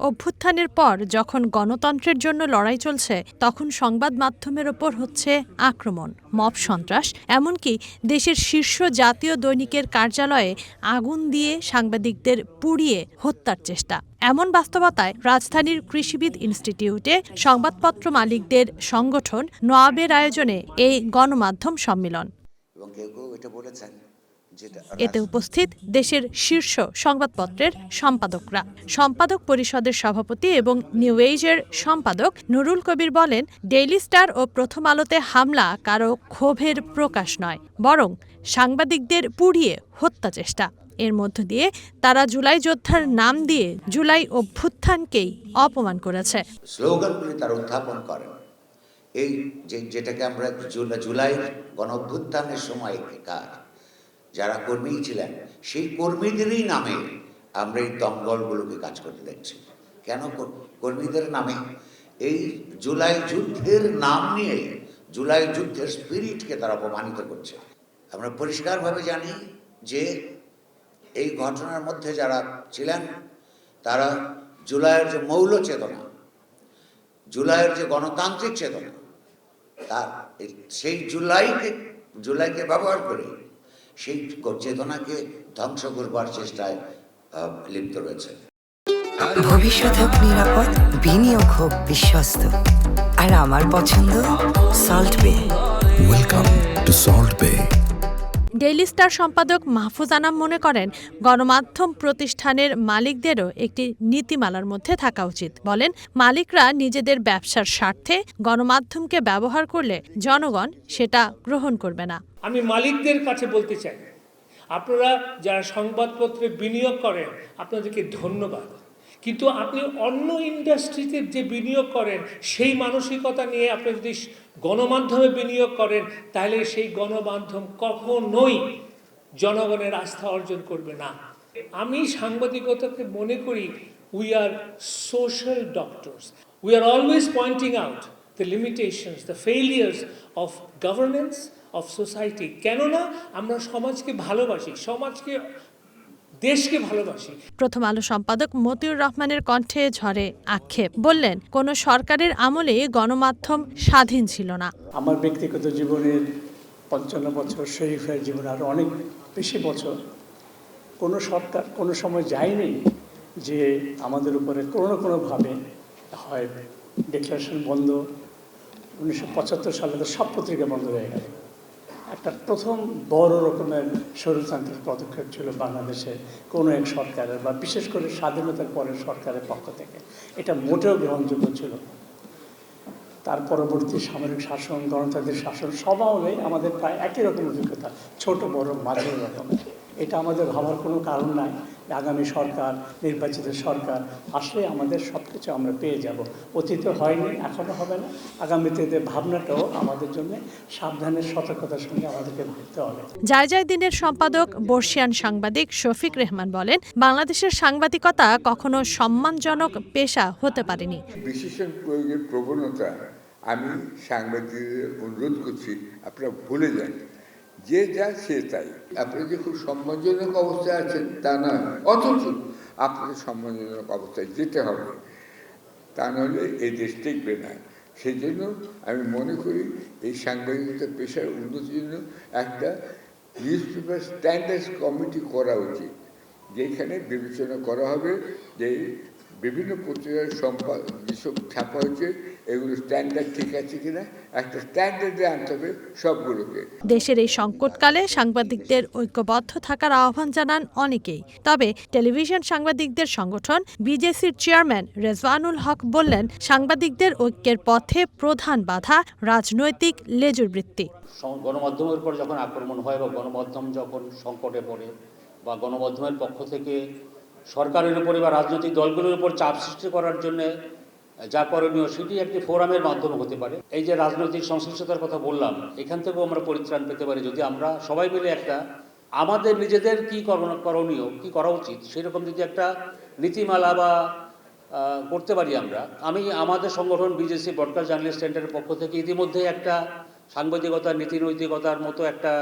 অভ্যুত্থানের পর যখন গণতন্ত্রের জন্য লড়াই চলছে তখন সংবাদ মাধ্যমের ওপর হচ্ছে আক্রমণ, মব সন্ত্রাস, এমনকি দেশের শীর্ষ জাতীয় দৈনিকের কার্যালয়ে আগুন দিয়ে সাংবাদিকদের পুড়িয়ে হত্যার চেষ্টা। এমন বাস্তবতায় রাজধানীর কৃষিবিদ ইনস্টিটিউটে সংবাদপত্র মালিকদের সংগঠন নোয়াবের আয়োজনে এই গণমাধ্যম সম্মেলন। এতে উপস্থিত দেশের শীর্ষ সংবাদপত্রের সম্পাদকরা। সম্পাদক পরিষদের সভাপতি এবং নিউ এজের সম্পাদক নুরুল কবির বলেন, ডেইলি স্টার ও প্রথম আলোতে হামলা কারো ক্ষোভের প্রকাশ নয়, বরং সাংবাদিকদের পুড়িয়ে হত্যা চেষ্টা। এর মধ্য দিয়ে তারা জুলাই যোদ্ধার নাম দিয়ে জুলাই অভ্যুত্থানকেই অপমান করেছে। স্লোগানগুলি তারা উত্থাপন করেন, এই যেটাকে আমরা জুলাই গণঅভ্যুত্থানের সময় যারা কর্মী ছিলেন সেই কর্মীদেরই নামে আমরা এই দমকলগুলোকে কাজ করতে দেখছি। কেন কর্মীদের নামে? এই জুলাই যুদ্ধের নাম নিয়ে জুলাই যুদ্ধের স্পিরিটকে তারা অপমানিত করছে। আমরা পরিষ্কারভাবে জানি যে এই ঘটনার মধ্যে যারা ছিলেন তারা জুলাইয়ের যে মৌল চেতনা, জুলাইয়ের যে গণতান্ত্রিক চেতনা, তার সেই জুলাইকে ব্যবহার করে সেই চেতনাকে ধ্বংস করবার চেষ্টায় লিপ্ত রয়েছে। ভবিষ্যৎ হোক নিরাপদ, বিনিয়োগ হোক বিশ্বস্ত, আর আমার পছন্দ সল্ট বে। ওয়েলকাম টু সল্ট বে। ডেইলি স্টার সম্পাদক মাহফুজ আনাম মনে করেন, গণমাধ্যম প্রতিষ্ঠানের মালিকদেরও একটি নীতিমালার মধ্যে থাকা উচিত। বলেন, মালিকরা নিজেদের ব্যবসার স্বার্থে গণমাধ্যমকে ব্যবহার করলে জনগণ সেটা গ্রহণ করবে না। আমি মালিকদের কাছে বলতে চাই, আপনারা যারা সংবাদপত্রে বিনিয়োগ করেন আপনাদেরকে ধন্যবাদ, কিন্তু আপনি অন্য ইন্ডাস্ট্রিতে যে বিনিয়োগ করেন সেই মানসিকতা নিয়ে আপনি যদি গণমাধ্যমে বিনিয়োগ করেন তাহলে সেই গণমাধ্যম কখনোই জনগণের আস্থা অর্জন করবে না। আমি সাংবাদিকতাকে মনে করি we are social doctors. We are always pointing out the limitations, the failures of governance, of society. কেননা আমরা সমাজকে ভালোবাসি, দেশকে ভালোবাসি। প্রথম আলো সম্পাদক মতিউর রহমানের কণ্ঠে ঝরে আক্ষেপ। বললেন, কোন সরকারের আমলে গণমাধ্যম স্বাধীন ছিল না। আমার ব্যক্তিগত জীবনের 55 বছর, শরীফের জীবনে আরও অনেক বেশি বছর, কোনো সরকার কোনো সময় যায়নি যে আমাদের উপরে কোনো না কোনোভাবে হয় ডিক্লারেশন বন্ধ। 1975 সালে তো সব পত্রিকা বন্ধ হয়ে গেল। একটা প্রথম বড় রকমের স্বৈরতান্ত্রিক পদক্ষেপ ছিল বাংলাদেশে কোনো এক সরকারের, বা বিশেষ করে স্বাধীনতার পরের সরকারের পক্ষ থেকে। এটা মোটেও গ্রহণযোগ্য ছিল। তার পরবর্তী সামরিক শাসন, গণতান্ত্রিক শাসন সব আমলেই আমাদের প্রায় একই রকম অভিজ্ঞতা, ছোট বড় মাঝের রকমের। এটা আমাদের ভাবার কোনো কারণ নাই। আগামী সরকার, নির্বাচিত সরকার আসলে আমাদের সব কিছু আমরা পেয়ে যাব। অতীতে হয়নি, এখনও হবে না, আগামীতে ভাবনাটাও আমাদের জন্য সাবধানের সতর্কতার সঙ্গে আমাদেরকে ভাবতে হবে। যায় দিনের সম্পাদক বর্ষিয়ান সাংবাদিক শফিক রেহমান বলেন, বাংলাদেশের সাংবাদিকতা কখনো সম্মানজনক পেশা হতে পারেনি। বিশেষণ প্রয়োগের প্রবণতা আমি সাংবাদিকদের অনুরোধ করছি আপনারা ভুলে যান। যে যা সে তাই। আপনারা যে খুব সম্মানজনক অবস্থায় আছেন তা নয়, অথচ আপনাদের সম্মানজনক অবস্থায় যেতে হবে, তা নাহলে এই দেশ টিকবে না। সেই জন্য আমি মনে করি এই সাংবাদিকতা পেশার উন্নতির জন্য একটা নিউজ পেপার স্ট্যান্ডার্ডস কমিটি করা উচিত, যেখানে বিবেচনা করা হবে যে বিভিন্ন পত্রিকার যেসব ছাপা হয়েছে এগুলো স্ট্যান্ডার্ড ঠিক আছে কিনা, একটা স্ট্যান্ডার্ডে আনতে হবে সবগুলোকে। দেশের এই সংকটকালে সাংবাদিকদের ঐক্যবদ্ধ থাকার আহ্বান জানান অনেকেই। তবে টেলিভিশন সাংবাদিকদের সংগঠন বিজেসির চেয়ারম্যান রেজওয়ানুল হক বললেন, সাংবাদিকদের ঐক্যের পথে প্রধান বাধা রাজনৈতিক লেজুরবৃত্তি। গণমাধ্যমের উপর যখন আক্রমণ হয় বা গণমাধ্যম যখন সংকটে পড়ে বা গণমাধ্যমের পক্ষ থেকে সরকারের উপরে বা রাজনৈতিক দলগুলোর উপর চাপ সৃষ্টি করার জন্য যা করণীয় সেটি একটি ফোরামের মাধ্যমে হতে পারে। এই যে রাজনৈতিক সংশ্লিষ্টতার কথা বললাম, এখান থেকেও আমরা পরিত্রাণ পেতে পারি যদি আমরা সবাই মিলে একটা আমাদের নিজেদের কি করণীয়, কি করা উচিত সেরকম যদি একটা নীতিমালা বা করতে পারি আমি আমাদের সংগঠন বিজেসি ব্রডকাস্ট জার্নালিস্ট সেন্টারের পক্ষ থেকে ইতিমধ্যে একটা সাংবাদিকতার নীতিনৈতিকতার মতো একটা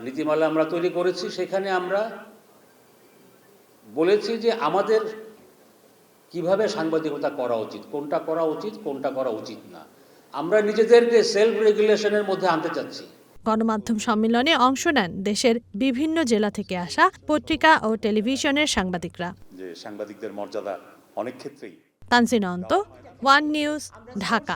নীতিমালা আমরা তৈরি করেছি। সেখানে আমরা বলেছি যে আমাদের কিভাবে সাংবাদিকতা করা উচিত, কোনটা করা উচিত, কোনটা করা উচিত না। আমরা নিজেদেরকে সেলফ রেগুলেশনের মধ্যে আনতে চাচ্ছি। গণমাধ্যম সম্মেলনে অংশ নেন দেশের বিভিন্ন জেলা থেকে আসা পত্রিকা ও টেলিভিশনের সাংবাদিকরা। যে সাংবাদিকদের মর্যাদা অনেক ক্ষেত্রেই। তানজিনা অন্ত, ওয়ান নিউজ, ঢাকা।